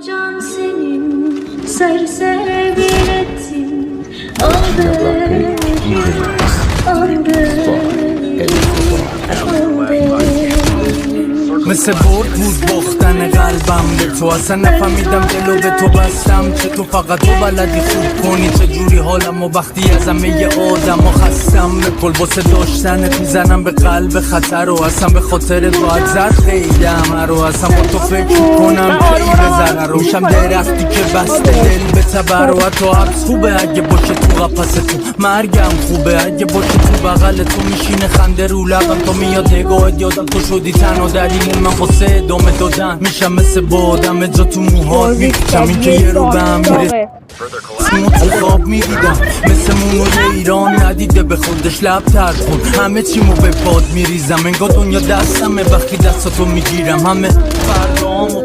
Can senin sersevir ettin. مثل برد بود باختن قلبم به تو، اصلا نفهمیدم جلو به تو بستم چه تو فقط تو بلدی خوب کنی چجوری حالم و وقتی از همه آدم و خستم به کل واسه داشتنت میزنم به قلب خطر و اصلا به خاطر باید زد خیلی همه رو اصلا با تو فکر کنم خیلی ضرر رو میشم درختی که بسته دل به تبر و تو حبس خوبه اگه باشه تو قفص تو مرگم خوبه اگه باشه تو بغل تو میشینه خنده رو لبم تو میاد نگاهت یادم تو شدی تنها دلیل من واسه ادامه دادن میشم مثل بادم جا تو موهات میپیچم این که یه رو به هم میره سیمو تو خواب میدیدم مثل مونوی ایران ندیده به خودش لب تر کن همه چیمو به پاد میریزم انگار دنیا دستمه وقتی دستاتو میگیرم همه فردامو